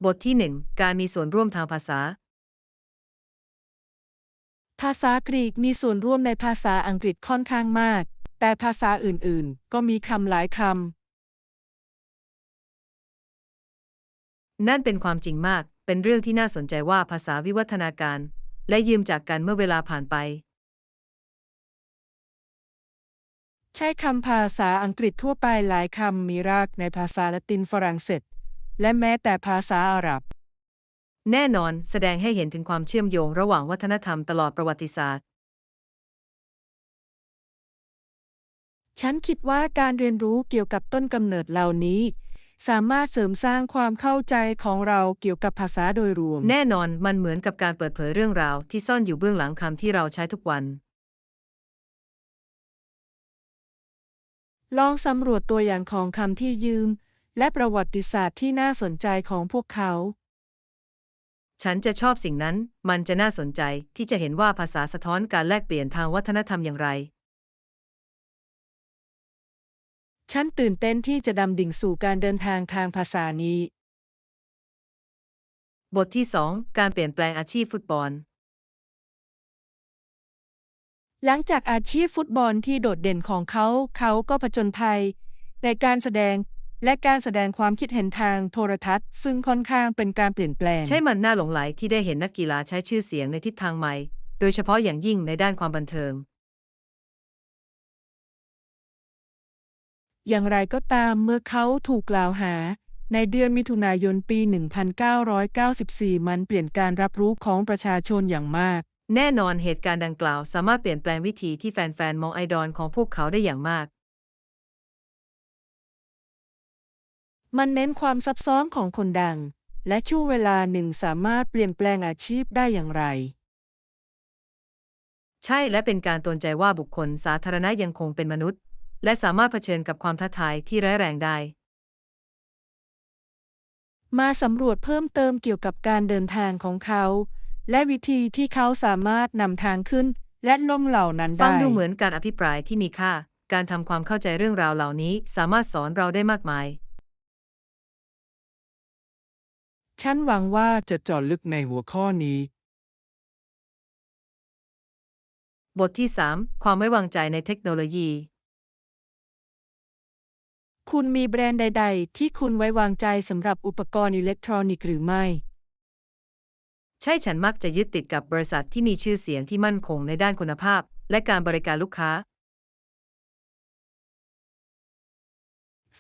บทที่ 1 การมีส่วนร่วมทางภาษาภาษากรีกมีส่วนร่วมในภาษาอังกฤษค่อนข้างมาก แต่ภาษาอื่นๆ ก็มีคำหลายคนั่นเป็นความจริงมาก เป็นเรื่องที่น่าสนใจว่าภาษาวิวัฒนาการ และยืมจากกันเมื่อเวลาผ่านไป ำ ใช้คำภาษาอังกฤษทั่วไปหลายคำมีรากในภาษาละตินฝรั่งเศสและแม้แต่ภาษาอาหรับ แน่นอนแสดงให้เห็นถึงความเชื่อมโยงระหว่างวัฒนธรรมตลอดประวัติศาสตร์ ฉันคิดว่าการเรียนรู้เกี่ยวกับต้นกำเนิดเหล่านี้ สามารถเสริมสร้างความเข้าใจของเราเกี่ยวกับภาษาโดยรวม แน่นอนมันเหมือนกับการเปิดเผยเรื่องราวที่ซ่อนอยู่เบื้องหลังคำที่เราใช้ทุกวัน ลองสำรวจตัวอย่างของคำที่ยืม และประวัติศาสตร์ที่น่าสนใจของพวกเขา ฉันจะชอบสิ่งนั้น มันจะน่าสนใจที่จะเห็นว่าภาษาสะท้อนการแลกเปลี่ยนทางวัฒนธรรมอย่างไร ฉันตื่นเต้นที่จะดำดิ่งสู่การเดินทางทางภาษานี้ บทที่ 2 การเปลี่ยนแปลงอาชีพฟุตบอล หลังจากอาชีพฟุตบอลที่โดดเด่นของเขา เขาก็ผจญภัยในการแสดงและการแสดงความคิดเห็นทางโทรทัศน์ ซึ่งค่อนข้างเป็นการเปลี่ยนแปลง ใช่มันน่าหลงใหลที่ได้เห็นนักกีฬาใช้ชื่อเสียงในทิศทางใหม่ โดยเฉพาะอย่างยิ่งในด้านความบันเทิง อย่างไรก็ตามเมื่อเขาถูกกล่าวหาในเดือนมิถุนายนปี 1994 มันเปลี่ยนการรับรู้ของประชาชนอย่างมาก แน่นอนเหตุการณ์ดังกล่าวสามารถเปลี่ยนแปลงวิธีที่แฟนๆ มองไอดอลของพวกเขาได้อย่างมาก มันเน้นความซับซ้อนของคนดัง และช่วงเวลาหนึ่งสามารถเปลี่ยนแปลงอาชีพได้อย่างไร ใช่และเป็นการเตือนใจว่าบุคคลสาธารณะยังคงเป็นมนุษย์ และสามารถเผชิญกับความท้าทายที่ร้ายแรงได้ มาสำรวจเพิ่มเติมเกี่ยวกับการเดินทางของเขา และวิธีที่เขาสามารถนำทางขึ้นและลงเหล่านั้นฟังได้ ดูเหมือนการอภิปรายที่มีค่า การทำความเข้าใจเรื่องราวเหล่านี้สามารถสอนเราได้มากมาย ฉันหวังว่าจะเจาะลึกในหัวข้อนี้ บทที่ 3 ความไว้วางใจในเทคโนโลยี คุณมีแบรนด์ใด ๆ ที่คุณไว้วางใจสำหรับอุปกรณ์อิเล็กทรอนิกส์หรือไม่ ใช่ฉันมักจะยึดติดกับบริษัทที่มีชื่อเสียงที่มั่นคงในด้านคุณภาพ และการบริการลูกค้า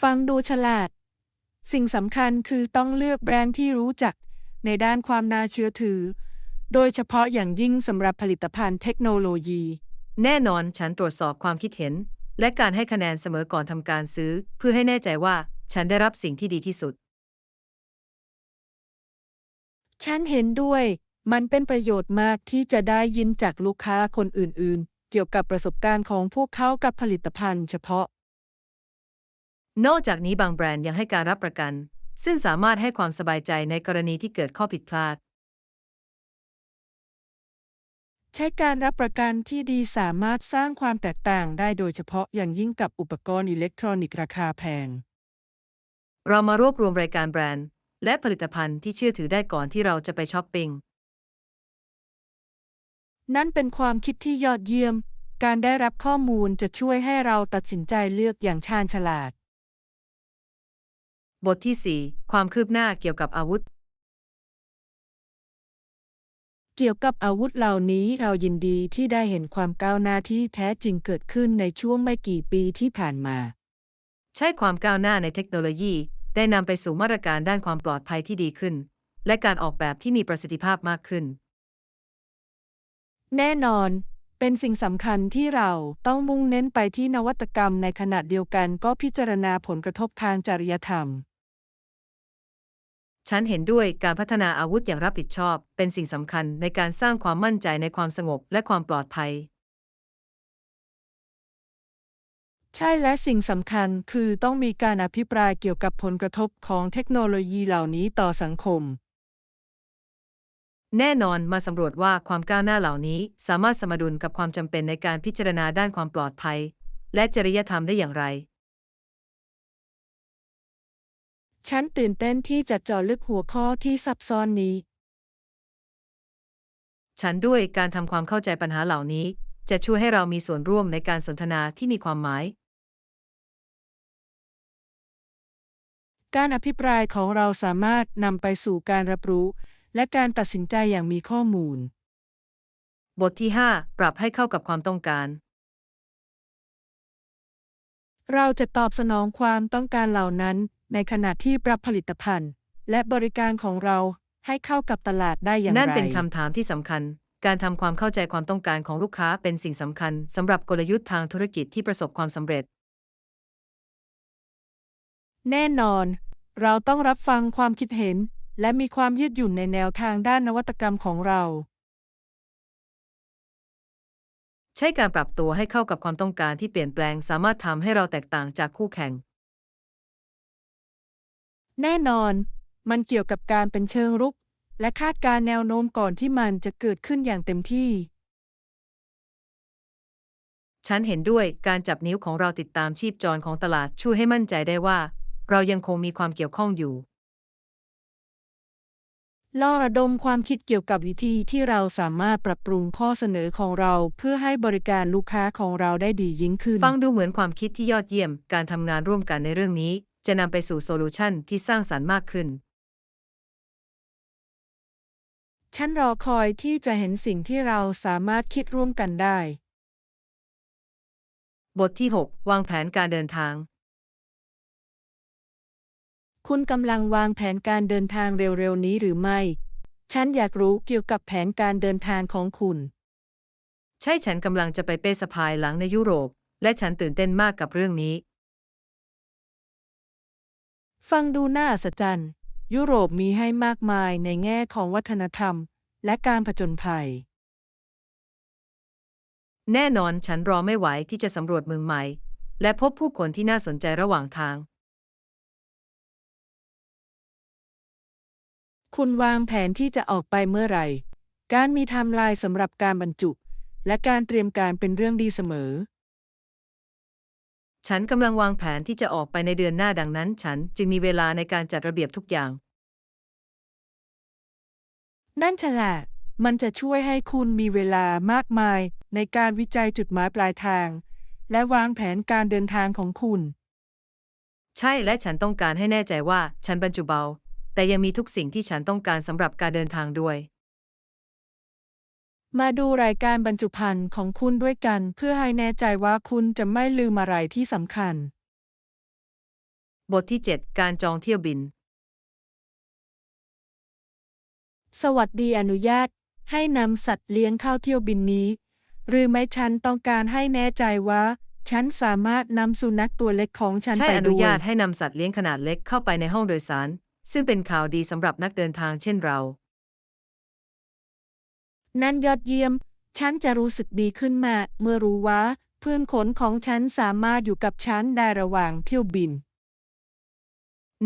ฟังดูฉลาด สิ่งสำคัญคือต้องเลือกแบรนด์ที่รู้จักในด้านความน่าเชื่อถือ โดยเฉพาะอย่างยิ่งสำหรับผลิตภัณฑ์เทคโนโลยี แน่นอนฉันตรวจสอบความคิดเห็น และการให้คะแนนเสมอก่อนทำการซื้อ เพื่อให้แน่ใจว่าฉันได้รับสิ่งที่ดีที่สุด ฉันเห็นด้วย มันเป็นประโยชน์มากที่จะได้ยินจากลูกค้าคนอื่น ๆ เกี่ยวกับประสบการณ์ของพวกเขากับผลิตภัณฑ์เฉพาะ นอกจากนี้บางแบรนด์ยังให้การรับประกัน ซึ่งสามารถให้ความสบายใจในกรณีที่เกิดข้อผิดพลาด ใช้การรับประกันที่ดีสามารถสร้างความแตกต่างได้โดยเฉพาะอย่างยิ่งกับอุปกรณ์อิเล็กทรอนิกส์ราคาแพง เรามารวบรวมรายการแบรนด์ และผลิตภัณฑ์ที่เชื่อถือได้ก่อนที่เราจะไปช้อปปิ้ง นั่นเป็นความคิดที่ยอดเยี่ยม การได้รับข้อมูลจะช่วยให้เราตัดสินใจเลือกอย่างชาญฉลาด บทที่ 4 ความคืบหน้าเกี่ยวกับอาวุธ เกี่ยวกับอาวุธเหล่านี้เรายินดีที่ได้เห็นความก้าวหน้าที่แท้จริงเกิดขึ้นในช่วงไม่กี่ปีที่ผ่านมา ใช้ความก้าวหน้าในเทคโนโลยีได้นำไปสู่มาตรการด้านความปลอดภัยที่ดีขึ้น และการออกแบบที่มีประสิทธิภาพมากขึ้น แน่นอนเป็นสิ่งสำคัญที่เราต้องมุ่งเน้นไปที่นวัตกรรมในขณะเดียวกันก็พิจารณาผลกระทบทางจริยธรรม ฉันเห็นด้วยการพัฒนาอาวุธอย่างรับผิดชอบเป็นสิ่งสำคัญในการสร้างความมั่นใจในความสงบและความปลอดภัย ใช่และสิ่งสำคัญคือต้องมีการอภิปรายเกี่ยวกับผลกระทบของเทคโนโลยีเหล่านี้ต่อสังคม แน่นอนมาสำรวจว่าความก้าวหน้าเหล่านี้สามารถสมดุลกับความจำเป็นในการพิจารณาด้านความปลอดภัยและจริยธรรมได้อย่างไร ฉันตื่นเต้นที่จะเจาะลึกหัวข้อที่ซับซ้อนนี้ ฉันด้วยการทำความเข้าใจปัญหาเหล่านี้ จะช่วยให้เรามีส่วนร่วมในการสนทนาที่มีความหมาย การอภิปรายของเราสามารถนำไปสู่การรับรู้และการตัดสินใจอย่างมีข้อมูล บทที่ 5 ปรับให้เข้ากับความต้องการ เราจะตอบสนองความต้องการเหล่านั้นในขณะที่ปรับผลิตภัณฑ์และบริการของเราให้เข้ากับตลาดได้อย่างไร นั่นเป็นคำถามที่สำคัญ การทำความเข้าใจความต้องการของลูกค้าเป็นสิ่งสำคัญสำหรับกลยุทธ์ทางธุรกิจที่ประสบความสำเร็จ แน่นอน เราต้องรับฟังความคิดเห็นและมีความยืดหยุ่นในแนวทางด้านนวัตกรรมของเรา ใช้การปรับตัวให้เข้ากับความต้องการที่เปลี่ยนแปลงสามารถทำให้เราแตกต่างจากคู่แข่ง แน่นอน มันเกี่ยวกับการเป็นเชิงรุกและคาดการณ์แนวโน้มก่อนที่มันจะเกิดขึ้นอย่างเต็มที่ ฉันเห็นด้วยการจับนิ้วของเราติดตามชีพจรของตลาดช่วยให้มั่นใจได้ว่า เรายังคงมีความเกี่ยวข้องอยู่ ลองระดมความคิดเกี่ยวกับวิธีที่เราสามารถปรับปรุงข้อเสนอของเราเพื่อให้บริการลูกค้าของเราได้ดียิ่งขึ้น ฟังดูเหมือนความคิดที่ยอดเยี่ยม การทำงานร่วมกันในเรื่องนี้ จะนำไปสู่โซลูชันที่สร้างสรรค์มากขึ้น ฉันรอคอยที่จะเห็นสิ่งที่เราสามารถคิดร่วมกันได้ บทที่ 6 วางแผนการเดินทาง คุณกำลังวางแผนการเดินทางเร็วๆนี้หรือไม่ ฉันอยากรู้เกี่ยวกับแผนการเดินทางของคุณ ใช่ฉันกำลังจะไปเป้สะพายหลังในยุโรป และฉันตื่นเต้นมากกับเรื่องนี้ ฟังดูน่าอัศจรรย์ ยุโรปมีให้มากมายในแง่ของวัฒนธรรมและการผจญภัย แน่นอนฉันรอไม่ไหวที่จะสำรวจเมืองใหม่ และพบผู้คนที่น่าสนใจระหว่างทาง คุณวางแผนที่จะออกไปเมื่อไหร่ การมีไทม์ไลน์สำหรับการบรรจุ และการเตรียมการเป็นเรื่องดีเสมอ ฉันกำลังวางแผนที่จะออกไปในเดือนหน้าดังนั้นฉันจึงมีเวลาในการจัดระเบียบทุกอย่าง นั่นฉลาด มันจะช่วยให้คุณมีเวลามากมายในการวิจัยจุดหมายปลายทาง และวางแผนการเดินทางของคุณ ใช่และฉันต้องการให้แน่ใจว่าฉันบรรจุเบา แต่ยังมีทุกสิ่งที่ฉันต้องการสำหรับการเดินทางด้วย มาดูรายการบรรจุภัณฑ์ของคุณด้วยกันเพื่อให้แน่ใจว่าคุณจะไม่ลืมอะไรที่สำคัญ บทที่ 7 การจองเที่ยวบิน สวัสดีอนุญาตให้นำสัตว์เลี้ยงเข้าเที่ยวบินนี้ หรือไม่ฉันต้องการให้แน่ใจว่าฉันสามารถนำสุนัขตัวเล็กของฉัน ใช่ ไป อนุ ด้วย ญาตให้นำสัตว์เลี้ยงขนาดเล็กเข้าไปในห้องโดยสาร ซึ่งเป็นข่าวดีสำหรับนักเดินทางเช่นเรา นั่นยอดเยี่ยม ฉันจะรู้สึกดีขึ้นมากเมื่อรู้ว่าเพื่อนขนของฉันสามารถอยู่กับฉันได้ระหว่างเที่ยวบิน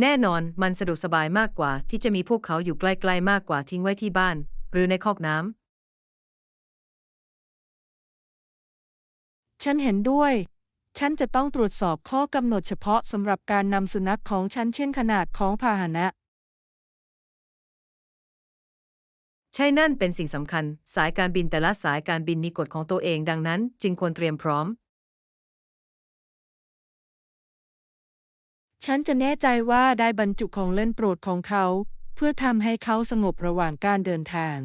แน่นอนมันสะดวกสบายมากกว่าที่จะมีพวกเขาอยู่ใกล้ๆมากกว่าทิ้งไว้ที่บ้าน หรือในคอกน้ำ ฉันเห็นด้วย ฉันจะต้องตรวจสอบข้อกำหนดเฉพาะสำหรับการนำสุนัขของฉันเช่นขนาดของพาหนะ ใช่นั่นเป็นสิ่งสำคัญ สายการบินแต่ละสายการบินมีกฎของตัวเองดังนั้นจึงควรเตรียมพร้อม ฉันจะแน่ใจว่าได้บรรจุของเล่นโปรดของเขา เพื่อทำให้เขาสงบระหว่างการเดินทาง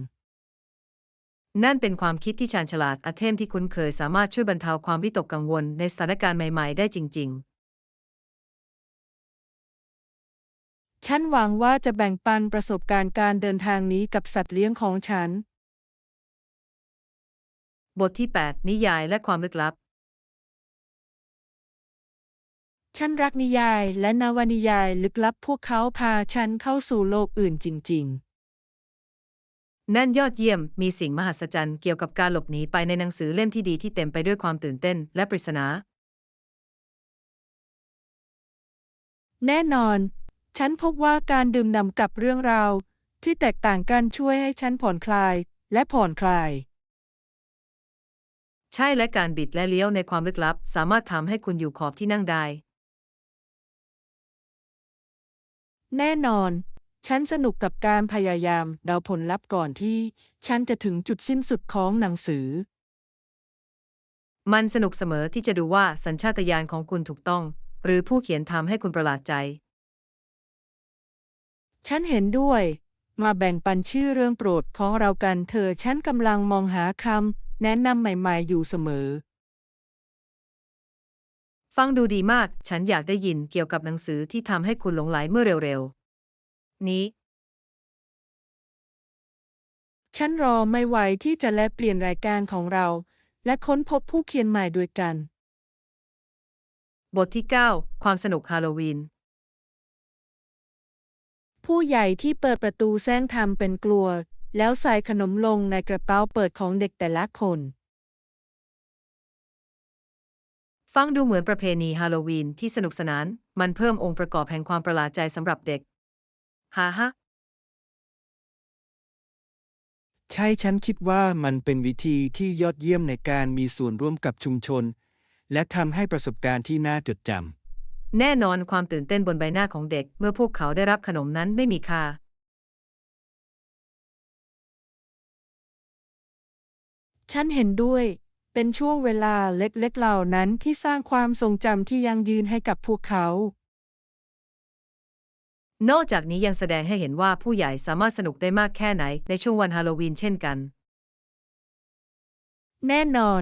นั่นเป็นความคิดที่ชาญฉลาดอาเทมที่คุ้นเคยสามารถช่วยบรรเทาความวิตกกังวลในสถานการณ์ใหม่ๆได้จริง ฉันหวังว่าจะแบ่งปันประสบการณ์การเดินทางนี้กับสัตว์เลี้ยงของฉัน ๆ บทที่ 8 นิยายและความลึกลับ ฉันรักนิยายและนวนิยายลึกลับพวกเขาพาฉันเข้าสู่โลกอื่นจริง นั่นยอดเยี่ยมมีสิ่งมหัศจรรย์เกี่ยวกับการหลบหนีไปในหนังสือเล่มที่ดีที่เต็มไปด้วยความตื่นเต้นและปริศนา ๆ แน่นอน ฉันพบว่าการดื่มด่ำกับเรื่องราวที่แตกต่างกันช่วยให้ฉันผ่อนคลายและผ่อนคลาย ใช่และการบิดและเลี้ยวในความลึกลับสามารถทำให้คุณอยู่ขอบที่นั่งได้ แน่นอน ฉันสนุกกับการพยายามเดาผลลัพธ์ก่อนที่ฉันจะถึงจุดสิ้นสุดของหนังสือ มันสนุกเสมอที่จะดูว่าสัญชาตญาณของคุณถูกต้อง หรือผู้เขียนทำให้คุณประหลาดใจ ฉันเห็นด้วย มาแบ่งปันชื่อเรื่องโปรดของเรากันเถอะฉันกำลังมองหาคำแนะนำใหม่ๆอยู่เสมอ ฟังดูดีมาก ฉันอยากได้ยินเกี่ยวกับหนังสือที่ทำให้คุณหลงใหลเมื่อเร็วๆนี้ ฉันรอไม่ไหวที่จะแลกเปลี่ยนรายการของเรา และค้นพบผู้เขียนใหม่ด้วยกัน บทที่ 9 ความสนุกฮาโลวีน ผู้ใหญ่ที่เปิดประตูแซงทำเป็นกลัว แล้วใส่ขนมลงในกระเป๋าเปิดของเด็กแต่ละคน ฟังดูเหมือนประเพณีฮาโลวีนที่สนุกสนาน มันเพิ่มองค์ประกอบแห่งความประหลาดใจสำหรับเด็กฮ่าฮะ ใช่ฉันคิดว่ามันเป็นวิธีที่ยอดเยี่ยมในการมีส่วนร่วมกับชุมชน และทำให้ประสบการณ์ที่น่าจดจแน่นอนความตื่นเต้นบนใบหน้าของเด็กเมื่อพวกเขาได้รับขนมนั้นไม่มีค่า ฉันเห็นด้วย เป็นช่วงเวลาเล็กๆเหล่านั้นที่สร้างความทรงจำที่ยั่งยืนให้กับพวกเขา นอกจากนี้ยังแสดงให้เห็นว่าผู้ใหญ่สามารถสนุกได้มากแค่ไหนในช่วงวันฮาโลวีนเช่นกัน แน่นอน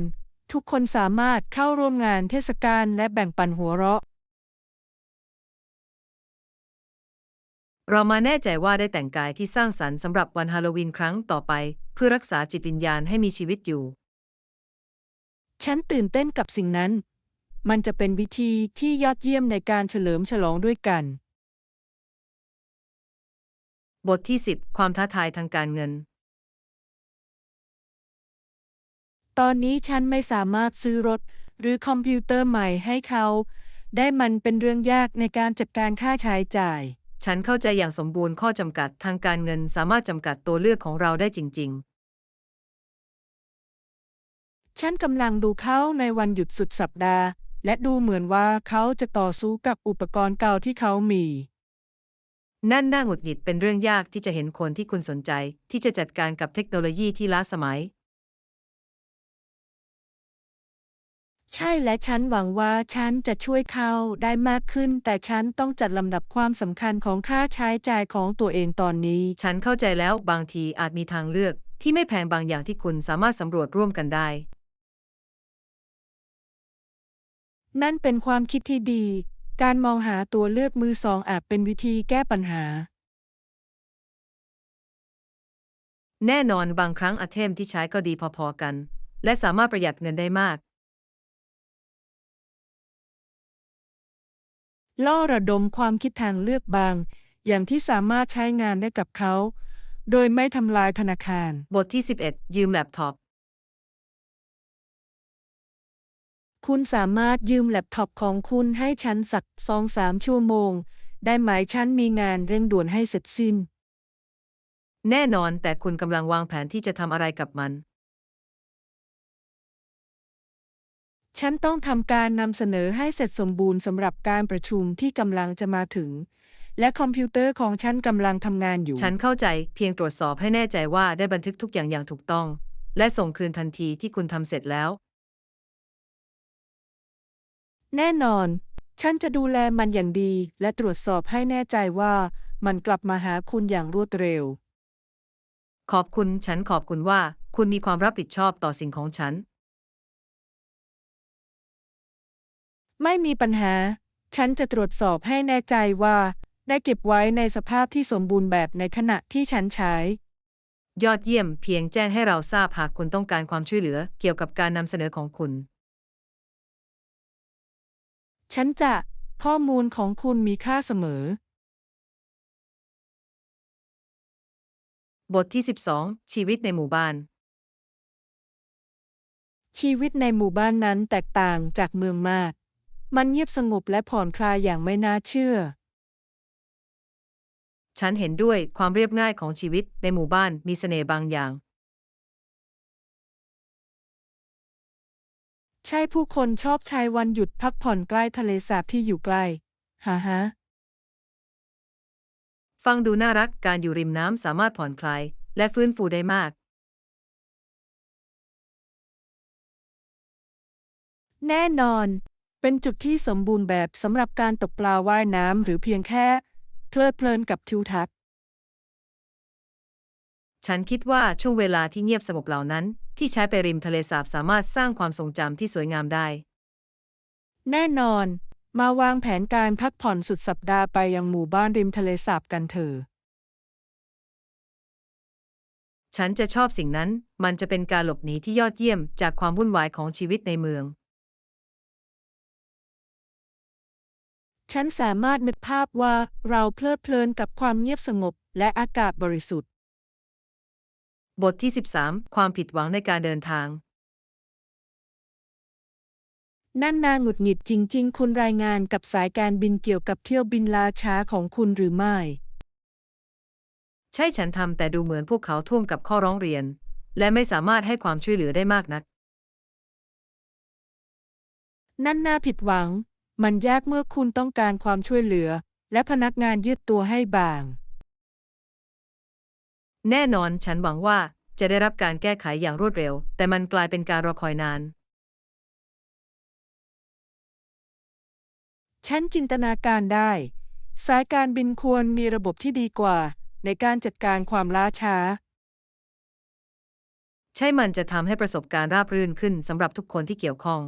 ทุกคนสามารถเข้าร่วมงานเทศกาลและแบ่งปันหัวเราะ เรามาแน่ใจว่าได้แต่งกายที่สร้างสรรค์สำหรับวันฮาโลวีนครั้งต่อไปเพื่อรักษาจิตวิญญาณให้มีชีวิตอยู่ ฉันตื่นเต้นกับสิ่งนั้น มันจะเป็นวิธีที่ยอดเยี่ยมในการเฉลิมฉลองด้วยกัน บทที่ 10 ความท้าทายทางการเงิน ตอนนี้ฉันไม่สามารถซื้อรถหรือคอมพิวเตอร์ใหม่ให้เขา ได้มันเป็นเรื่องยากในการจัดการค่าใช้จ่าย ฉันเข้าใจอย่างสมบูรณ์ข้อจำกัดทางการเงินสามารถจำกัดตัวเลือกของเราได้จริง ฉันกำลังดูเขาในวันหยุดสุดสัปดาห์ และดูเหมือนว่าเขาจะต่อสู้กับอุปกรณ์เก่าที่เขามี ๆ นั่นน่าหงุดหงิดเป็นเรื่องยากที่จะเห็นคนที่คุณสนใจที่จะจัดการกับเทคโนโลยีที่ล้าสมัย ใช่และฉันหวังว่าฉันจะช่วยเขาได้มากขึ้น แต่ฉันต้องจัดลำดับความสำคัญของค่าใช้จ่ายของตัวเองตอนนี้ ฉันเข้าใจแล้วบางทีอาจมีทางเลือกที่ไม่แพงบางอย่างที่คุณสามารถสำรวจร่วมกันได้ นั่นเป็นความคิดที่ดี การมองหาตัวเลือกมือสองอาจเป็นวิธีแก้ปัญหา แน่นอนบางครั้งไอเทมที่ใช้ก็ดีพอๆกัน และสามารถประหยัดเงินได้มาก ล่อระดมความคิดทางเลือกบาง อย่างที่สามารถใช้งานได้กับเขา โดยไม่ทำลายธนาคาร บทที่ 11 ยืมแล็ปท็อป คุณสามารถยืมแล็ปท็อปของคุณให้ฉันสัก 2-3 ชั่วโมง ได้ไหมฉันมีงานเร่งด่วนให้เสร็จสิ้น แน่นอนแต่คุณกำลังวางแผนที่จะทำอะไรกับมัน ฉันต้องทำการนำเสนอให้เสร็จสมบูรณ์สำหรับการประชุมที่กำลังจะมาถึง และคอมพิวเตอร์ของฉันกำลังทำงานอยู่ ฉันเข้าใจเพียงตรวจสอบให้แน่ใจว่าได้บันทึกทุกอย่างอย่างถูกต้อง และส่งคืนทันทีที่คุณทำเสร็จแล้ว แน่นอน ฉันจะดูแลมันอย่างดี และตรวจสอบให้แน่ใจว่ามันกลับมาหาคุณอย่างรวดเร็ว ขอบคุณฉันขอบคุณว่าคุณมีความรับผิดชอบต่อสิ่งของฉัน ไม่มีปัญหา ฉันจะตรวจสอบให้แน่ใจว่าได้เก็บไว้ในสภาพที่สมบูรณ์แบบในขณะที่ฉันใช้ ยอดเยี่ยมเพียงแจ้งให้เราทราบหากคุณต้องการความช่วยเหลือเกี่ยวกับการนำเสนอของคุณ ฉันจะข้อมูลของคุณมีค่าเสมอ บทที่ 12 ชีวิตในหมู่บ้าน ชีวิตในหมู่บ้านนั้นแตกต่างจากเมืองมาก มันเงียบสงบและผ่อนคลายอย่างไม่น่าเชื่อ ฉันเห็นด้วยความเรียบง่ายของชีวิตในหมู่บ้านมีเสน่ห์บางอย่าง ใช่ผู้คนชอบใช้วันหยุดพักผ่อนใกล้ทะเลสาบที่อยู่ใกล้ฮ่าฮะ ฟังดูน่ารักการอยู่ริมน้ำสามารถผ่อนคลายและฟื้นฟูได้มาก แน่นอน เป็นจุดที่สมบูรณ์แบบสำหรับการตกปลาว่ายน้ำหรือเพียงแค่เพลิดเพลินกับทิวทัศน์ ฉันคิดว่าช่วงเวลาที่เงียบสงบเหล่านั้นที่ใช้ไปริมทะเลสาบสามารถสร้างความทรงจำที่สวยงามได้ แน่นอน มาวางแผนการพักผ่อนสุดสัปดาห์ไปยังหมู่บ้านริมทะเลสาบกันเถอะ ฉันจะชอบสิ่งนั้น มันจะเป็นการหลบหนีที่ยอดเยี่ยมจากความวุ่นวายของชีวิตในเมือง ฉันสามารถนึกภาพว่าเราเพลิดเพลินกับความเงียบสงบและอากาศบริสุทธิ์ บทที่ 13 ความผิดหวังในการเดินทาง นั่นน่าหงุดหงิดจริงๆ คุณรายงานกับสายการบินเกี่ยวกับเที่ยวบินล่าช้าของคุณหรือไม่ ใช่ฉันทำแต่ดูเหมือนพวกเขาท่วมกับข้อร้องเรียน และไม่สามารถให้ความช่วยเหลือได้มากนัก นั่นน่าผิดหวัง มันยากเมื่อคุณต้องการความช่วยเหลือ และพนักงานยืดตัวให้บาง แน่นอนฉันหวังว่าจะได้รับการแก้ไขอย่างรวดเร็ว แต่มันกลายเป็นการรอคอยนาน ฉันจินตนาการได้ สายการบินควรมีระบบที่ดีกว่าในการจัดการความล้าช้า ใช่มันจะทำให้ประสบการณ์ราบรื่นขึ้นสำหรับทุกคนที่เกี่ยวข้อง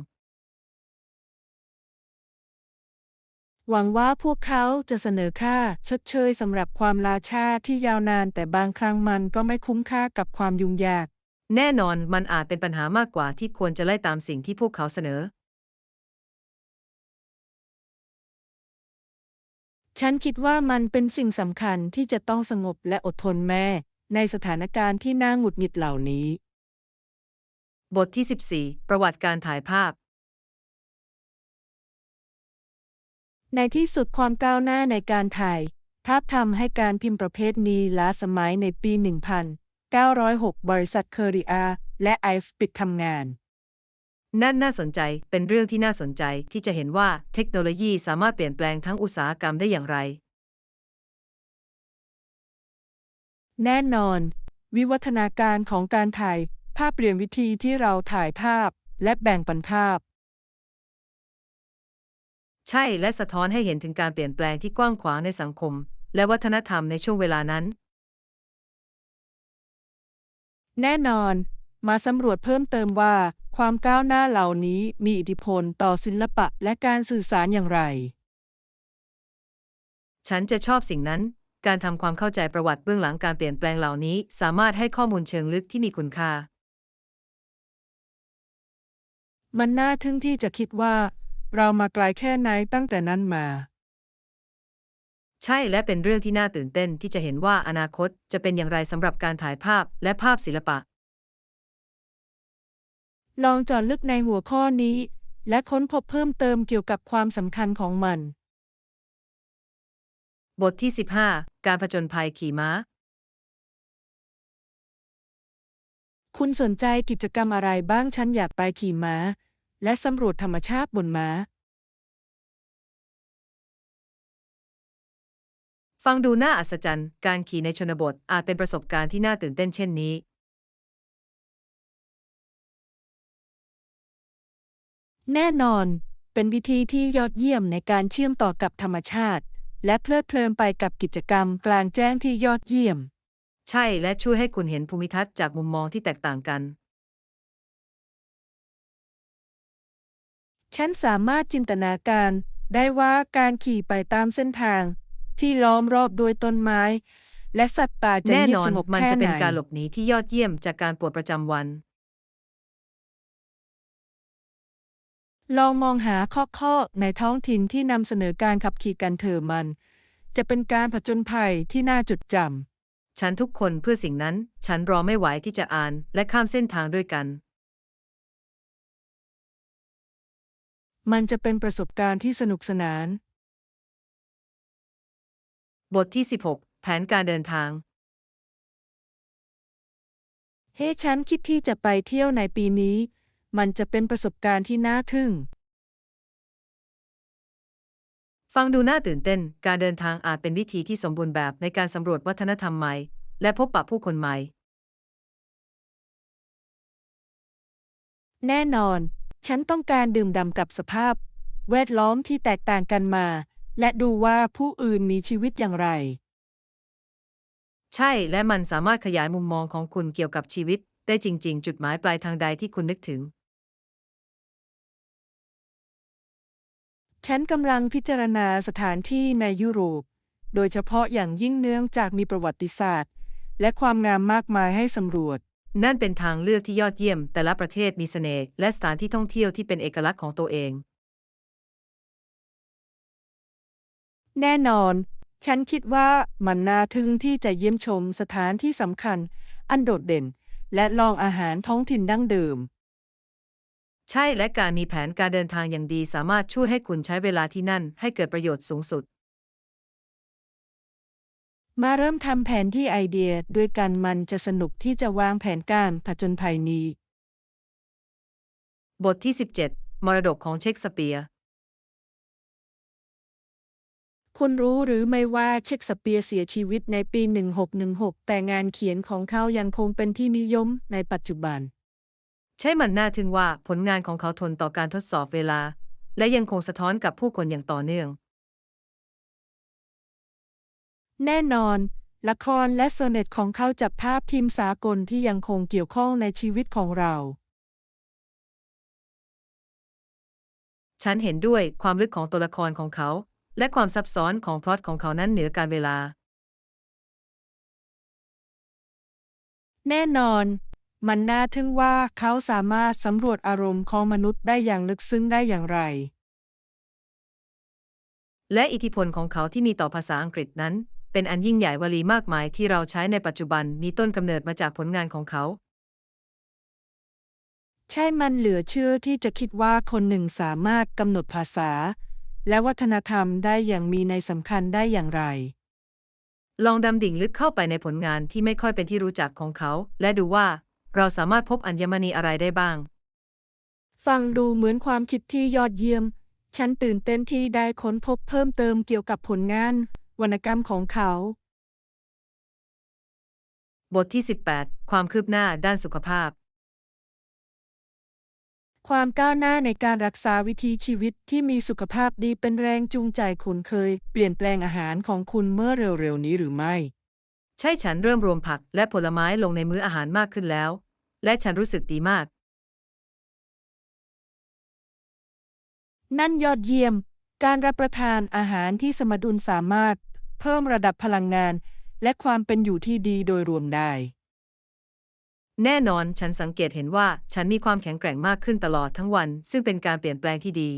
หวังว่าพวกเขาจะเสนอค่าชดเชยสำหรับความล้าช้าที่ยาวนานแต่บางครั้งมันก็ไม่คุ้มค่ากับความยุ่งยาก แน่นอนมันอาจเป็นปัญหามากกว่าที่ควรจะไล่ตามสิ่งที่พวกเขาเสนอ ฉันคิดว่ามันเป็นสิ่งสำคัญที่จะต้องสงบและอดทนแม้ในสถานการณ์ที่น่าหงุดหงิดเหล่านี้ บทที่ 14 ประวัติการถ่ายภาพ ในที่สุดความก้าวหน้าในการถ่ายภาพทำให้การพิมพ์ประเภทนี้ล้าสมัยในปี 1906 บริษัทเคอริอาและไอฟ์ปิดทำงาน นั่นน่าสนใจ เป็นเรื่องที่น่าสนใจที่จะเห็นว่าเทคโนโลยีสามารถเปลี่ยนแปลงทั้งอุตสาหกรรมได้อย่างไร แน่นอน วิวัฒนาการของการถ่ายภาพเปลี่ยนวิธีที่เราถ่ายภาพและแบ่งปันภาพ ใช่และสะท้อนให้เห็นถึงการเปลี่ยนแปลงที่กว้างขวางในสังคม และวัฒนธรรมในช่วงเวลานั้น แน่นอน มาสำรวจเพิ่มเติมว่าความก้าวหน้าเหล่านี้มีอิทธิพลต่อศิลปะและการสื่อสารอย่างไร ฉันจะชอบสิ่งนั้น การทำความเข้าใจประวัติเบื้องหลังการเปลี่ยนแปลงเหล่านี้สามารถให้ข้อมูลเชิงลึกที่มีคุณค่า มันน่าทึ่งที่จะคิดว่าเรามาไกลแค่ไหนตั้งแต่นั้นมา ใช่และเป็นเรื่องที่น่าตื่นเต้นที่จะเห็นว่าอนาคตจะเป็นอย่างไรสำหรับการถ่ายภาพและภาพศิลปะ ลองเจาะลึกในหัวข้อนี้ และค้นพบเพิ่มเติมเกี่ยวกับความสำคัญของมัน บทที่ 15 การผจญภัยขี่ม้า คุณสนใจกิจกรรมอะไรบ้างฉันอยากไปขี่ม้า และสำรวจธรรมชาติบนม้า ฟังดูน่าอัศจรรย์ การขี่ในชนบทอาจเป็นประสบการณ์ที่น่าตื่นเต้นเช่นนี้ แน่นอน เป็นวิธีที่ยอดเยี่ยมในการเชื่อมต่อกับธรรมชาติ และเพลิดเพลินไปกับกิจกรรมกลางแจ้งที่ยอดเยี่ยม ใช่และช่วยให้คุณเห็นภูมิทัศน์จากมุมมองที่แตกต่างกัน ฉันสามารถจินตนาการได้ว่าการขี่ไปตามเส้นทางที่ล้อมรอบด้วยต้นไม้ และสัตว์ป่าจะ แน่ เงีย น บ อ ส น งบ มัน แค่ จะ ไห เป็น นการหลบหนีที่ยอดเยี่ยมจากการปวดประจำวัน ลองมองหาข้อในท้องถิ่นที่นำเสนอการขับขี่กันเถอะมัน จะเป็นการผจญภัยที่น่าจดจำ ฉันทุกคนเพื่อสิ่งนั้น ฉันรอไม่ไหวที่จะอ่านและข้ามเส้นทางด้วยกัน มันจะเป็นประสบการณ์ที่สนุกสนาน บทที่ 16 แผนการเดินทาง เฮ้ฉันคิดที่จะไปเที่ยวในปีนี้ มันจะเป็นประสบการณ์ที่น่าทึ่ง ฟังดูน่าตื่นเต้นการเดินทางอาจเป็นวิธีที่สมบูรณ์แบบในการสำรวจวัฒนธรรมใหม่และพบปะผู้คนใหม่ แน่นอน ฉันต้องการดื่มด่ำกับสภาพแวดล้อมที่แตกต่างกันมา และดูว่าผู้อื่นมีชีวิตอย่างไร ใช่และมันสามารถขยายมุมมองของคุณเกี่ยวกับชีวิตได้จริงๆจุดหมายปลายทางใดที่คุณนึกถึง ฉันกำลังพิจารณาสถานที่ในยุโรป โดยเฉพาะอย่างยิ่งเนื่องจากมีประวัติศาสตร์ และความงามมากมายให้สำรวจ นั่นเป็นทางเลือกที่ยอดเยี่ยมแต่ละประเทศมีเสน่ห์และสถานที่ท่องเที่ยวที่เป็นเอกลักษณ์ของตัวเอง แน่นอน ฉันคิดว่ามันน่าทึ่งที่จะเยี่ยมชมสถานที่สำคัญ อันโดดเด่น และลองอาหารท้องถิ่นดั้งเดิม ใช่และการมีแผนการเดินทางอย่างดีสามารถช่วยให้คุณใช้เวลาที่นั่นให้เกิดประโยชน์สูงสุด มาเริ่มทำแผนที่ไอเดียด้วยกันมันจะสนุกที่จะวางแผนการผจญภัยนี้ บทที่ 17 มรดกของเชคสเปียร์ คุณรู้หรือไม่ว่าเชคสเปียร์เสียชีวิตในปี 1616 แต่งานเขียนของเขายังคงเป็นที่นิยมในปัจจุบัน ใช่มันน่าทึ่งว่าผลงานของเขาทนต่อการทดสอบเวลาและยังคงสะท้อนกับผู้คนอย่างต่อเนื่อง แน่นอน ละครและโซเน็ตของเขาจับภาพทีมสากลที่ยังคงเกี่ยวข้องในชีวิตของเรา ฉันเห็นด้วยความลึกของตัวละครของเขาและความซับซ้อนของพล็อตของเขานั้นเหนือการเวลา แน่นอน มันน่าทึ่งว่าเขาสามารถสำรวจอารมณ์ของมนุษย์ได้อย่างลึกซึ้งได้อย่างไร และอิทธิพลของเขาที่มีต่อภาษาอังกฤษนั้นเป็นอันยิ่งใหญ่วลีมากมายที่เราใช้ในปัจจุบันมีต้นกำเนิดมาจากผลงานของเขา ใช่มันเหลือเชื่อที่จะคิดว่าคนหนึ่งสามารถกำหนดภาษาและวัฒนธรรมได้อย่างมีนัยสำคัญได้อย่างไร ลองดำดิ่งลึกเข้าไปในผลงานที่ไม่ค่อยเป็นที่รู้จักของเขาและดูว่าเราสามารถพบอัญมณีอะไรได้บ้าง ฟังดูเหมือนความคิดที่ยอดเยี่ยม ฉันตื่นเต้นที่ได้ค้นพบเพิ่มเติมเกี่ยวกับผลงานวรรณกรรมของเขา บทที่ 18 ความคืบหน้าด้านสุขภาพ ความก้าวหน้าในการรักษาวิถีชีวิตที่มีสุขภาพดีเป็นแรงจูงใจคุณเคยเปลี่ยนแปลงอาหารของคุณเมื่อเร็วๆนี้หรือไม่ ใช่ฉันเริ่มรวมผักและผลไม้ลงในมื้ออาหารมากขึ้นแล้ว และฉันรู้สึกดีมาก นั่นยอดเยี่ยม การรับประทานอาหารที่สมดุลสามารถเพิ่มระดับพลังงานและความเป็นอยู่ที่ดีโดยรวมได้ แน่นอนฉันสังเกตเห็นว่าฉันมีความแข็งแกร่งมากขึ้นตลอดทั้งวันซึ่งเป็นการเปลี่ยนแปลงที่ดี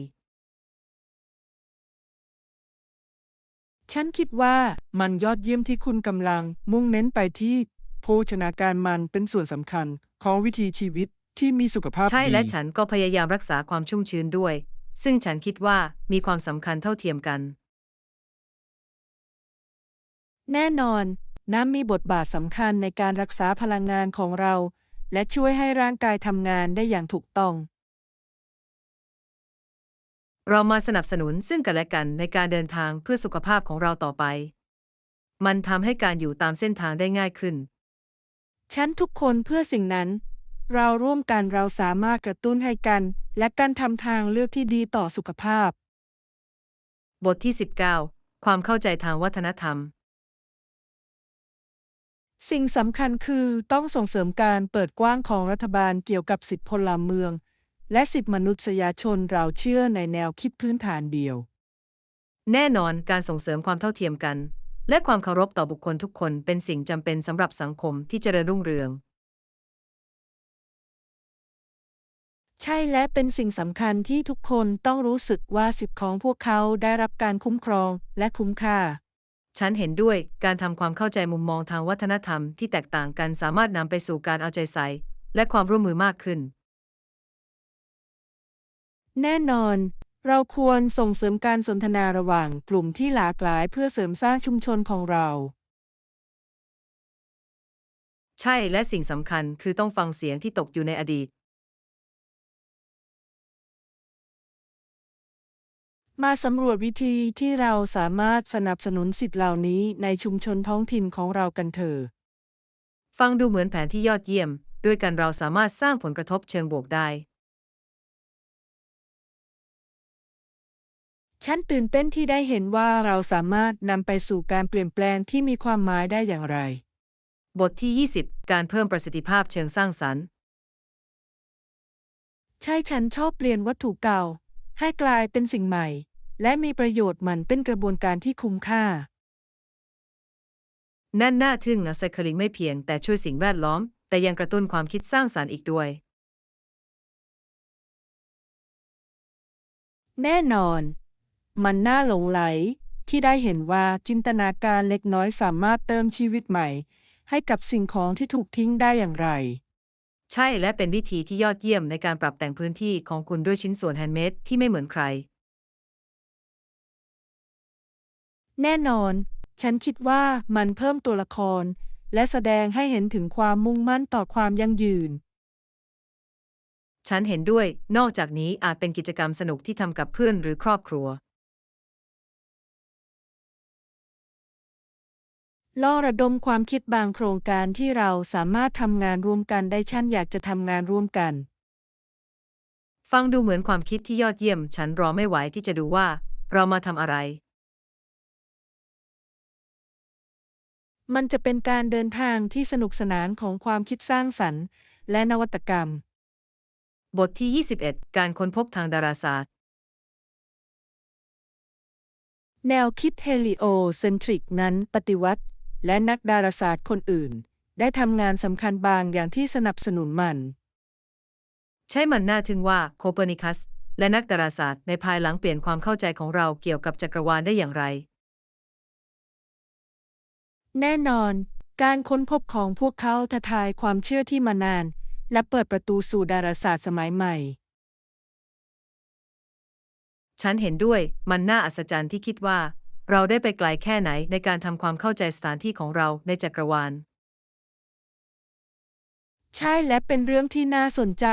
ฉันคิดว่ามันยอดเยี่ยมที่คุณกำลังมุ่งเน้นไปที่โภชนาการมันเป็นส่วนสำคัญของวิถีชีวิตที่มีสุขภาพใช่ดี และฉันก็พยายามรักษาความชุ่มชื้นด้วย ซึ่งฉันคิดว่ามีความสำคัญเท่าเทียมกัน แน่นอน น้ำมีบทบาทสำคัญในการรักษาพลังงานของเรา และช่วยให้ร่างกายทำงานได้อย่างถูกต้อง เรามาสนับสนุนซึ่งกันและกันในการเดินทางเพื่อสุขภาพของเราต่อไป มันทำให้การอยู่ตามเส้นทางได้ง่ายขึ้น ฉันทุกคนเพื่อสิ่งนั้น เราร่วมกันเราสามารถกระตุ้นให้กัน และกันทำทางเลือกที่ดีต่อสุขภาพ บทที่ 19 ความเข้าใจทางวัฒนธรรม สิ่งสำคัญคือต้องส่งเสริมการเปิดกว้างของรัฐบาลเกี่ยวกับสิทธิพลเมือง และสิทธิมนุษยชนเราเชื่อในแนวคิดพื้นฐานเดียว แน่นอนการส่งเสริมความเท่าเทียมกัน และความเคารพต่อบุคคลทุกคนเป็นสิ่งจำเป็นสำหรับสังคมที่เจริญรุ่งเรือง ใช่และเป็นสิ่งสำคัญที่ทุกคนต้องรู้สึกว่าสิทธิของพวกเขาได้รับการคุ้มครองและคุ้มค่า ฉันเห็นด้วยการทำความเข้าใจมุมมองทางวัฒนธรรมที่แตกต่างกันสามารถนำไปสู่การเอาใจใส่และความร่วมมือมากขึ้น แน่นอน เราควรส่งเสริมการสนทนาระหว่างกลุ่มที่หลากหลายเพื่อเสริมสร้างชุมชนของเรา ใช่และสิ่งสำคัญคือต้องฟังเสียงที่ตกอยู่ในอดีต มาสำรวจวิธีที่เราสามารถสนับสนุนสิทธิเหล่านี้ในชุมชนท้องถิ่นของเรากันเถอะ ฟังดูเหมือนแผนที่ยอดเยี่ยม ด้วยกันเราสามารถสร้างผลกระทบเชิงบวกได้ ฉันตื่นเต้นที่ได้เห็นว่าเราสามารถนำไปสู่การเปลี่ยนแปลงที่มีความหมายได้อย่างไร บทที่ 20 การเพิ่มประสิทธิภาพเชิงสร้างสรรค์ ใช่ฉันชอบเปลี่ยนวัตถุเก่า ให้กลายเป็นสิ่งใหม่ และมีประโยชน์มันเป็นกระบวนการที่คุ้มค่า นั่นน่าทึ่งนะไซเคิลิงไม่เพียงแต่ช่วยสิ่งแวดล้อม แต่ยังกระตุ้นความคิดสร้างสรรค์อีกด้วย แน่นอน มันน่าหลงไหลที่ได้เห็นว่าจินตนาการเล็กน้อยสามารถเติมชีวิตใหม่ให้กับสิ่งของที่ถูกทิ้งได้อย่างไร ใช่และเป็นวิธีที่ยอดเยี่ยมในการปรับแต่งพื้นที่ของคุณด้วยชิ้นส่วนแฮนด์เมดที่ไม่เหมือนใคร แน่นอน ฉันคิดว่ามันเพิ่มตัวละคร และแสดงให้เห็นถึงความมุ่งมั่นต่อความยั่งยืน ฉันเห็นด้วย นอกจากนี้อาจเป็นกิจกรรมสนุกที่ทำกับเพื่อนหรือครอบครัว ลองระดมความคิดบางโครงการที่เราสามารถทำงานร่วมกันได้ฉันอยากจะทำงานร่วมกัน ฟังดูเหมือนความคิดที่ยอดเยี่ยม ฉันรอไม่ไหวที่จะดูว่าเรามาทำอะไร มันจะเป็นการเดินทางที่สนุกสนานของความคิดสร้างสรรค์และนวัตกรรม บทที่ 21 การค้นพบทางดาราศาสตร์ แนวคิดเฮลิโอเซนทริกนั้นปฏิวัติ และนักดาราศาสตร์คนอื่น ได้ทำงานสำคัญบางอย่างที่สนับสนุนมัน ใช่มันน่าทึ่งว่าโคเปอร์นิคัสและนักดาราศาสตร์ในภายหลังเปลี่ยนความเข้าใจของเราเกี่ยวกับจักรวาลได้อย่างไร แน่นอน การค้นพบของพวกเขาท้าทายความเชื่อที่มานาน และเปิดประตูสู่ดาราศาสตร์สมัยใหม่ ฉันเห็นด้วย มันน่าอัศจรรย์ที่คิดว่าเราได้ไปไกลแค่ไหนในการทำความเข้าใจสถานที่ของเราในจักรวาล ใช่และเป็นเรื่องที่น่าสนใจ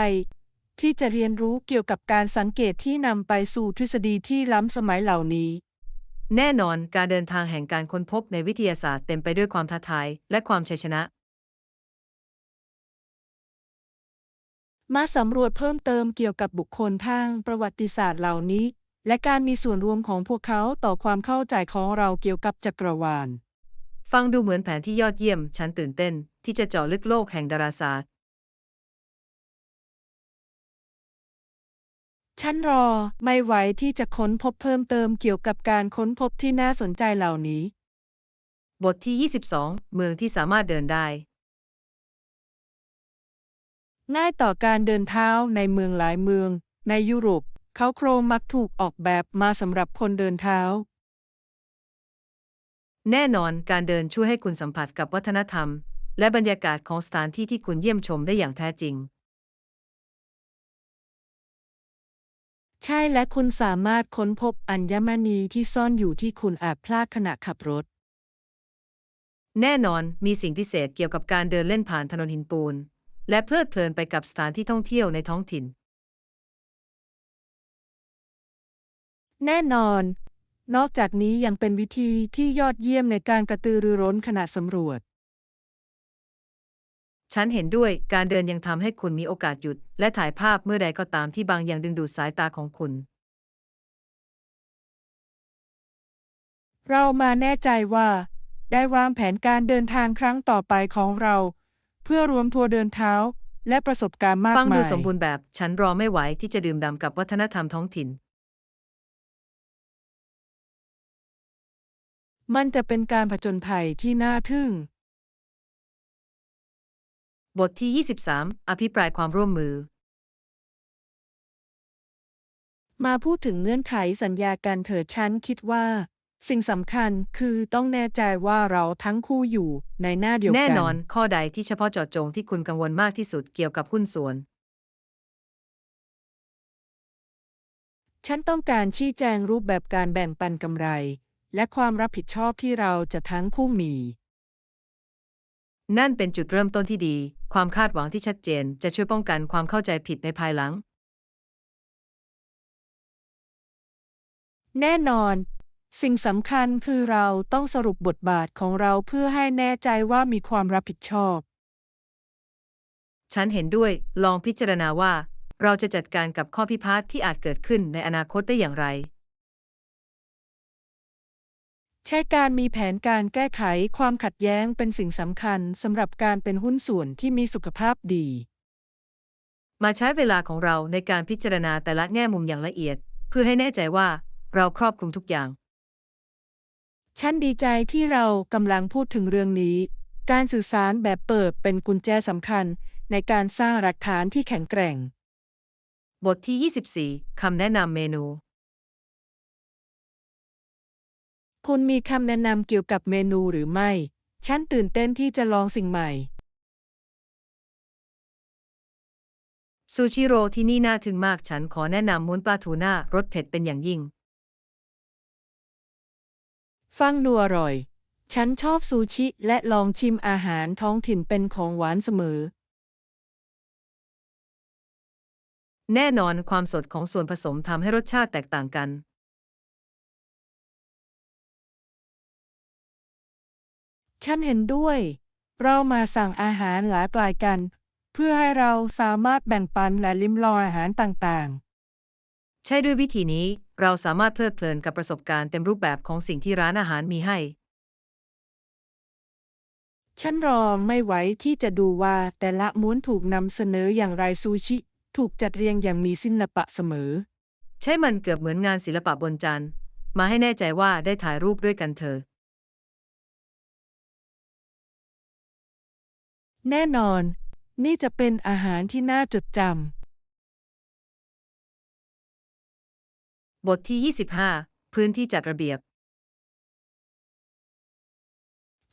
ที่จะเรียนรู้เกี่ยวกับการสังเกตที่นำไปสู่ทฤษฎีที่ล้ำสมัยเหล่านี้ แน่นอนการเดินทางแห่งการค้นพบในวิทยาศาสตร์เต็มไปด้วยความท้าทายและความชัยชนะ มาสำรวจเพิ่มเติมเกี่ยวกับบุคคลทางประวัติศาสตร์เหล่านี้ และการมีส่วนร่วมของพวกเขาต่อความเข้าใจของเราเกี่ยวกับจักรวาล ฟังดูเหมือนแผนที่ยอดเยี่ยม ฉันตื่นเต้นที่จะเจาะลึกโลกแห่งดาราศาสตร์ ฉันรอไม่ไหวที่จะค้นพบเพิ่มเติมเกี่ยวกับการค้นพบที่น่าสนใจเหล่านี้ บทที่ 22 เมืองที่สามารถเดินได้ ง่ายต่อการเดินเท้าในเมืองหลายเมือง ในยุโรปเขาโครงมักถูกออกแบบมาสำหรับคนเดินเท้า แน่นอนการเดินช่วยให้คุณสัมผัสกับวัฒนธรรม และบรรยากาศของสถานที่ที่คุณเยี่ยมชมได้อย่างแท้จริง ใช่และคุณสามารถค้นพบอัญมณีที่ซ่อนอยู่ที่คุณอาจพลาดขณะขับรถ แน่นอนมีสิ่งพิเศษเกี่ยวกับการเดินเล่นผ่านถนนหินปูน และเพลิดเพลินไปกับสถานที่ท่องเที่ยวในท้องถิ่น แน่นอน นอกจากนี้ยังเป็นวิธีที่ยอดเยี่ยมในการกระตือรือร้นขณะสำรวจ ฉันเห็นด้วยการเดินยังทำให้คุณมีโอกาสหยุด และถ่ายภาพเมื่อใดก็ตามที่บางอย่างดึงดูดสายตาของคุณ เรามาแน่ใจว่า ได้วางแผนการเดินทางครั้งต่อไปของเรา เพื่อรวมทัวร์เดินเท้าและประสบการณ์มาก ฟัง มา ดู ย สมบูรณ์แบบ ฉันรอไม่ไหวที่จะดื่มด่ำกับวัฒนธรรมท้องถิ่น มันจะเป็นการผจญภัยที่น่าทึ่ง บทที่ 23 อภิปรายความร่วมมือ มาพูดถึงเงื่อนไขสัญญากันเถิดฉันคิดว่า สิ่งสำคัญคือต้องแน่ใจว่าเราทั้งคู่อยู่ในหน้าเดียวกัน แน่นอนข้อใดที่เฉพาะเจาะจงที่คุณกังวลมากที่สุดเกี่ยวกับหุ้นส่วน ฉันต้องการชี้แจงรูปแบบการแบ่งปันกำไร และความรับผิดชอบที่เราจะทั้งคู่มี นั่นเป็นจุดเริ่มต้นที่ดี ความคาดหวังที่ชัดเจนจะช่วยป้องกันความเข้าใจผิดในภายหลัง แน่นอน สิ่งสำคัญคือเราต้องสรุปบทบาทของเราเพื่อให้แน่ใจว่ามีความรับผิดชอบ ฉันเห็นด้วย ลองพิจารณาว่าเราจะจัดการกับข้อพิพาทที่อาจเกิดขึ้นในอนาคตได้อย่างไร ใช้การมีแผนการแก้ไขความขัดแย้งเป็นสิ่งสำคัญสำหรับการเป็นหุ้นส่วนที่มีสุขภาพดี มาใช้เวลาของเราในการพิจารณาแต่ละแง่มุมอย่างละเอียด เพื่อให้แน่ใจว่าเราครอบคลุมทุกอย่าง ฉันดีใจที่เรากำลังพูดถึงเรื่องนี้ การสื่อสารแบบเปิดเป็นกุญแจสำคัญในการสร้างหลักฐานที่แข็งแกร่ง บทที่ 24 คำแนะนำเมนู คุณมีคำแนะนำเกี่ยวกับเมนูหรือไม่ ฉันตื่นเต้นที่จะลองสิ่งใหม่ ซูชิโร่ที่นี่น่าทึ่งมาก ฉันขอแนะนำม้วนปลาทูน่ารสเผ็ดเป็นอย่างยิ่ง ฟังดูอร่อย ฉันชอบซูชิและลองชิมอาหารท้องถิ่นเป็นของหวานเสมอ แน่นอนความสดของส่วนผสมทำให้รสชาติแตกต่างกัน ฉันเห็นด้วย เรามาสั่งอาหารหลากหลายกัน เพื่อให้เราสามารถแบ่งปันและลิ้มลองอาหารต่างๆ ใช่ด้วยวิธีนี้เราสามารถเพลิดเพลินกับประสบการณ์เต็มรูปแบบของสิ่งที่ร้านอาหารมีให้ ฉันรอไม่ไหวที่จะดูว่าแต่ละม้วนถูกนำเสนออย่างไรซูชิถูกจัดเรียงอย่างมีศิลปะเสมอ ใช่มันเกือบเหมือนงานศิลปะบนจานมาให้แน่ใจว่าได้ถ่ายรูปด้วยกันเถอะ แน่นอน นี่จะเป็นอาหารที่น่าจดจบทที่ 25 พื้นที่จัดระเบียบ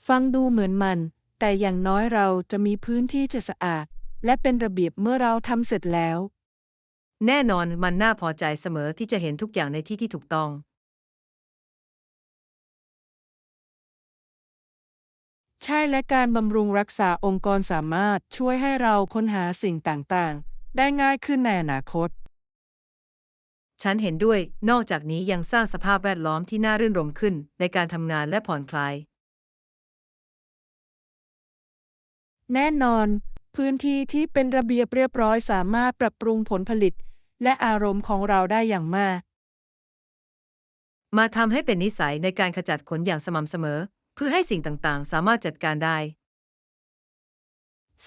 ำ ฟังดูเหมือนมัน แต่อย่างน้อยเราจะมีพื้นที่ที่สะอาด และเป็นระเบียบเมื่อเราทำเสร็จแล้ว แน่นอนมันน่าพอใจเสมอที่จะเห็นทุกอย่างในที่ที่ถูกต้อง ใช่และการบำรุงรักษาองค์กรสามารถช่วยให้เราค้นหาสิ่งต่างๆ ได้ง่ายขึ้นในอนาคต ฉันเห็นด้วย นอกจากนี้ยังสร้างสภาพแวดล้อมที่น่ารื่นรมขึ้นในการทำงานและผ่อนคลาย แน่นอน พื้นที่ที่เป็นระเบียบเรียบร้อยสามารถปรับปรุงผลผลิต และอารมณ์ของเราได้อย่างมาก มาทำให้เป็นนิสัยในการขจัดขนอย่างสม่ำเสมอ เพื่อให้สิ่งต่างๆ สามารถจัดการได้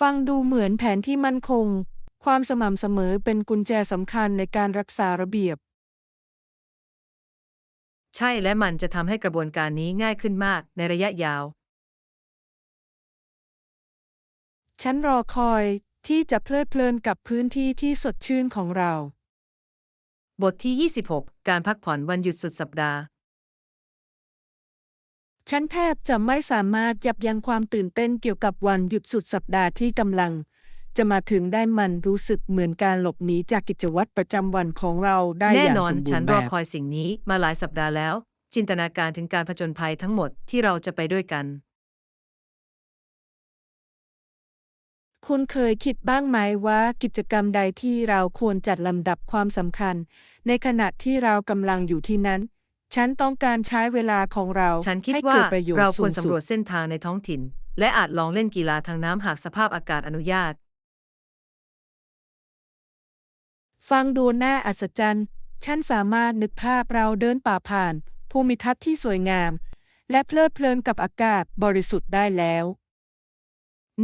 ฟังดูเหมือนแผนที่มั่นคง ความสม่ำเสมอเป็นกุญแจสำคัญในการรักษาระเบียบ ใช่และมันจะทำให้กระบวนการนี้ง่ายขึ้นมากในระยะยาว ฉันรอคอยที่จะเพลิดเพลินกับพื้นที่ที่สดชื่นของเรา บทที่ 26 การพักผ่อนวันหยุดสุดสัปดาห์ ฉันแทบจะไม่สามารถยับยั้งความตื่นเต้นเกี่ยวกับวันหยุดสุดสัปดาห์ที่กำลังจะมาถึงได้มันรู้สึกเหมือนการหลบหนีจากกิจวัตรประจำวันของเราได้อย่าง แน่นอน สมบู ฉั ร น ณ์ ร แบ อบ คอยสิ่งนี้มาหลายสัปดาห์แล้ว จินตนาการถึงการผจญภัยทั้งหมดที่เราจะไปด้วยกัน คุณเคยคิดบ้างไหมว่ากิจกรรมใดที่เราควรจัดลำดับความสำคัญ ในขณะที่เรากำลังอยู่ที่นั้น ฉันต้องการใช้เวลาของเรา ฉันคิด ให้ ว่า เกิดประโยช เรา น์ ค สู วรง สุ สำรว ด จเส้นทางในท้องถิ่น และอาจลองเล่นกีฬาทางน้ำหากสภาพอากาศอนุญาต ฟังดูน่าอัศจรรย์ ฉันสามารถนึกภาพเราเดินป่าผ่านภูมิทัศน์ที่สวยงาม และเพลิดเพลินกับอากาศบริสุทธิ์ได้แล้ว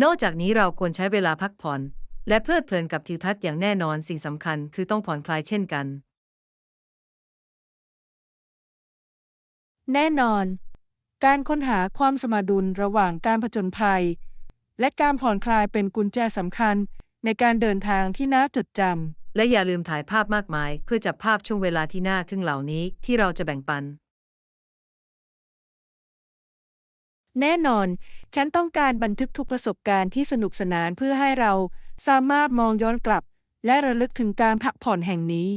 นอกจากนี้เราควรใช้เวลาพักผ่อน และเพลิดเพลินกับทิวทัศน์อย่างแน่นอนสิ่งสำคัญคือต้องผ่อนคลายเช่นกัน แน่นอน การค้นหาความสมดุลระหว่างการผจญภัย และการผ่อนคลายเป็นกุญแจสำคัญในการเดินทางที่น่าจดจำ และอย่าลืมถ่ายภาพมากมายเพื่อจับภาพช่วงเวลาที่น่าทึ่งเหล่านี้ที่เราจะแบ่งปัน แน่นอน ฉันต้องการบันทึกทุกประสบการณ์ที่สนุกสนานเพื่อให้เราสามารถมองย้อนกลับ และระลึกถึงการพักผ่อนแห่งนี้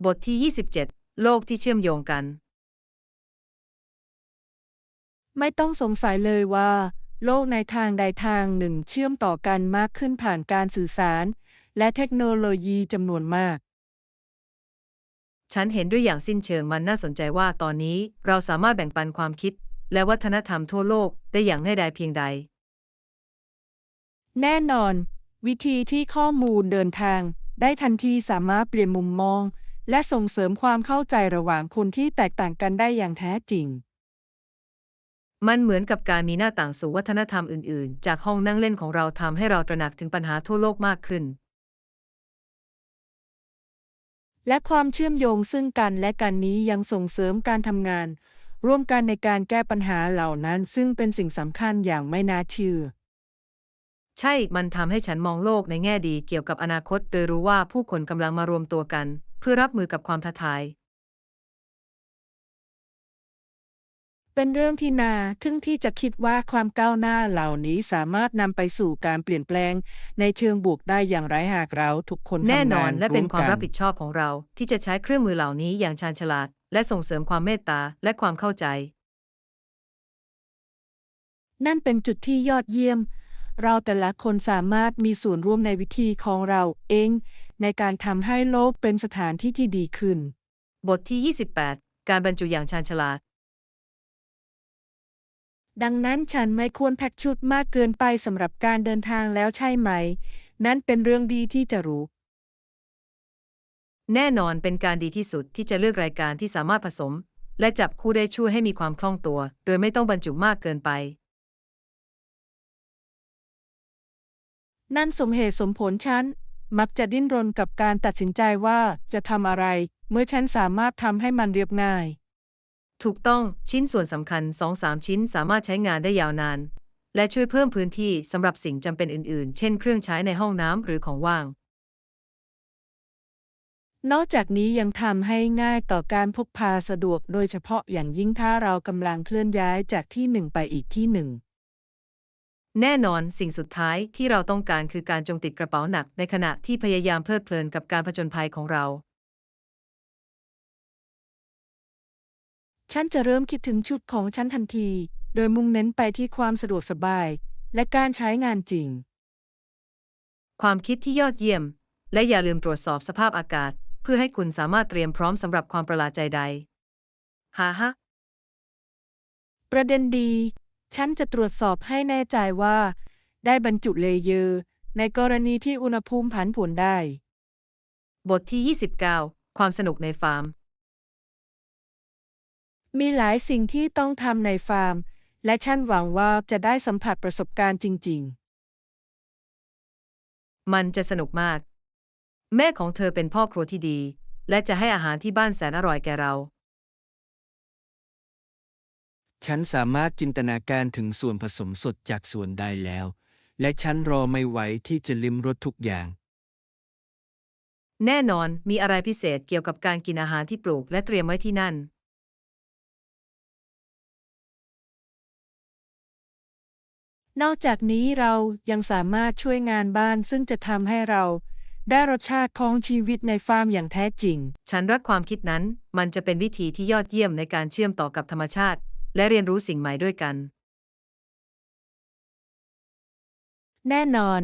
บทที่ 27 โลกที่เชื่อมโยงกัน ไม่ต้องสงสัยเลยว่า โลกในทางใดทางหนึ่งเชื่อมต่อกันมากขึ้นผ่านการสื่อสาร และเทคโนโลยีจำนวนมาก ฉันเห็นด้วยอย่างสิ้นเชิงมันน่าสนใจว่าตอนนี้เราสามารถแบ่งปันความคิดและวัฒนธรรมทั่วโลกได้อย่างง่ายดายเพียงใด แน่นอน วิธีที่ข้อมูลเดินทางได้ทันทีสามารถเปลี่ยนมุมมอง และส่งเสริมความเข้าใจระหว่างคนที่แตกต่างกันได้อย่างแท้จริง มันเหมือนกับการมีหน้าต่างสู่วัฒนธรรมอื่นๆ จากห้องนั่งเล่นของเราทำให้เราตระหนักถึงปัญหาทั่วโลกมากขึ้น และความเชื่อมโยงซึ่งกันและกันนี้ยังส่งเสริมการทำงานร่วมกันในการแก้ปัญหาเหล่านั้นซึ่งเป็นสิ่งสำคัญอย่างไม่น่าเชื่อ ใช่ มันทำให้ฉันมองโลกในแง่ดีเกี่ยวกับอนาคตโดยรู้ว่าผู้คนกำลังมารวมตัวกันเพื่อรับมือกับความท้าทาย เป็นเรื่องที่น่าทึ่งที่จะคิดว่าความก้าวหน้าเหล่านี้สามารถนำไปสู่การเปลี่ยนแปลงในเชิงบวกได้อย่างไรหากเราทุกคนแน่นองทำาน น และ ร่ เป็ วน ม ความ กัน รับผิดชอบของเราที่จะใช้เครื่องมือเหล่านี้อย่างชาญฉลาดและส่งเสริมความเมตตาและความเข้าใจ นั่นเป็นจุดที่ยอดเยี่ยม เราแต่ละคนสามารถมีส่วนร่วมในวิธีของเราเองในการทำให้โลกเป็นสถานที่ที่ดีขึ้น บทที่ 28 การบรรจุอย่างชาญฉลาด ดังนั้นฉันไม่ควรแพ็กชุดมากเกินไปสำหรับการเดินทางแล้วใช่ไหม นั่นเป็นเรื่องดีที่จะรู้ แน่นอนเป็นการดีที่สุดที่จะเลือกรายการที่สามารถผสมและจับคู่ได้ช่วยให้มีความคล่องตัวโดยไม่ต้องบรรจุมากเกินไป นั่นสมเหตุสมผลฉันมักจะดิ้นรนกับการตัดสินใจว่าจะทำอะไร เมื่อฉันสามารถทำให้มันเรียบง่าย ถูกต้องชิ้นส่วนสำคัญ 2-3 ชิ้นสามารถใช้งานได้ยาวนาน และช่วยเพิ่มพื้นที่สำหรับสิ่งจำเป็นอื่นๆ เช่นเครื่องใช้ในห้องน้ำหรือของว่าง นอกจากนี้ยังทำให้ง่ายต่อการพกพาสะดวกโดยเฉพาะอย่างยิ่งถ้าเรากำลังเคลื่อนย้ายจากที่หนึ่งไปอีกที่หนึ่ง แน่นอนสิ่งสุดท้ายที่เราต้องการคือการจงติดกระเป๋าหนักในขณะที่พยายามเพลิดเพลินกับการผจญภัยของเรา ฉันจะเริ่มคิดถึงชุดของฉันทันที โดยมุ่งเน้นไปที่ความสะดวกสบายและการใช้งานจริง ความคิดที่ยอดเยี่ยม และอย่าลืมตรวจสอบสภาพอากาศ เพื่อให้คุณสามารถเตรียมพร้อมสำหรับความประหลาดใจใดฮ่าฮะ ประเด็นดี ฉันจะตรวจสอบให้แน่ใจว่าได้บรรจุเลเยอร์ในกรณีที่อุณหภูมิผันผวนได้ บทที่ 29 ความสนุกในฟาร์ม มีหลายสิ่งที่ต้องทำในฟาร์ม และฉันหวังว่าจะได้สัมผัสประสบการณ์จริง มันจะสนุกมาก แม่ของเธอเป็นพ่อครัวที่ดี และจะให้อาหารที่บ้านแสนอร่อยแก่เรา ฉันสามารถจินตนาการถึงส่วนผสมสดจากสวนได้แล้ว และฉันรอไม่ไหวที่จะลิ้มรสทุกอย่าง แน่นอนมีอะไรพิเศษเกี่ยวกับการกินอาหารที่ปลูกและเตรียมไว้ที่นั่น ๆ นอกจากนี้เรายังสามารถช่วยงานบ้านซึ่งจะทำให้เราได้รสชาติของชีวิตในฟาร์มอย่างแท้จริง ฉันรักความคิดนั้น มันจะเป็นวิธีที่ยอดเยี่ยมในการเชื่อมต่อกับธรรมชาติ และเรียนรู้สิ่งใหม่ด้วยกัน แน่นอน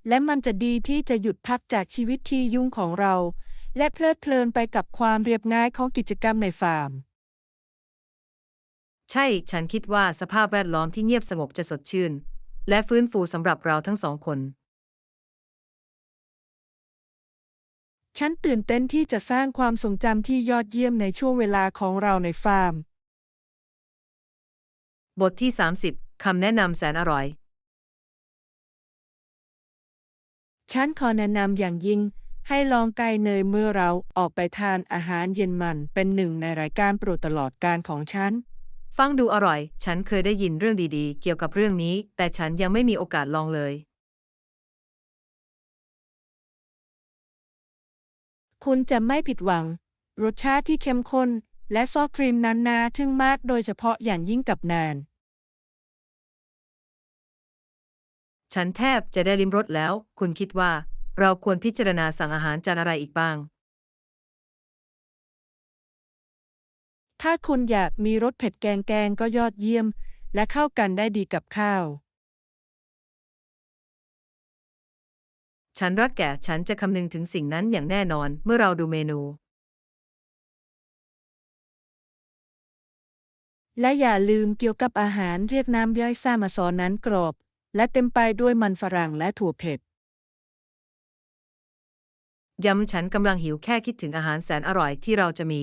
และมันจะดีที่จะหยุดพักจากชีวิตที่ยุ่งของเรา และเพลิดเพลินไปกับความเรียบง่ายของกิจกรรมในฟาร์ม ใช่ ฉันคิดว่าสภาพแวดล้อมที่เงียบสงบจะสดชื่น และฟื้นฟูสำหรับเราทั้งสองคน ฉันตื่นเต้นที่จะสร้างความทรงจำที่ยอดเยี่ยมในช่วงเวลาของเราในฟาร์ม บทที่ 30 คำแนะนำแสนอร่อย ฉันขอแนะนำอย่างยิ่งให้ลองไก่เนยเมื่อเราออกไปทานอาหารเย็นมันเป็นหนึ่งในรายการโปรดตลอดการของฉัน ฟังดูอร่อย ฉันเคยได้ยินเรื่องดีๆ เกี่ยวกับเรื่องนี้ แต่ฉันยังไม่มีโอกาสลองเลย คุณจะไม่ผิดหวัง รสชาติที่เข้มข้น และซอสครีมนั้นน่าทึ่งมากโดยเฉพาะอย่างยิ่งกับนาน ฉันแทบจะได้ลิ้มรสแล้ว คุณคิดว่าเราควรพิจารณาสั่งอาหารจานอะไรอีกบ้าง ถ้าคุณอยากมีรสเผ็ดแกงก็ยอดเยี่ยม และเข้ากันได้ดีกับข้าว ฉันรักแก่ฉันจะคำนึงถึงสิ่งนั้นอย่างแน่นอนเมื่อเราดูเมนู และอย่าลืมเกี่ยวกับอาหารเรียกน้ำย่อยซามาซอนนั้นกรอบ และเต็มไปด้วยมันฝรั่งและถั่วเผ็ด ฉันกำลังหิวแค่คิดถึงอาหารแสนอร่อยที่เราจะมี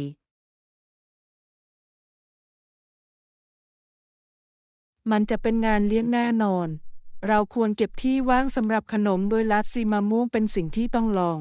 มันจะเป็นงานเลี้ยงแน่นอน เราควรเก็บที่ว่างสำหรับขนมโดยลัดซีมะม่วงเป็นสิ่งที่ต้องลอง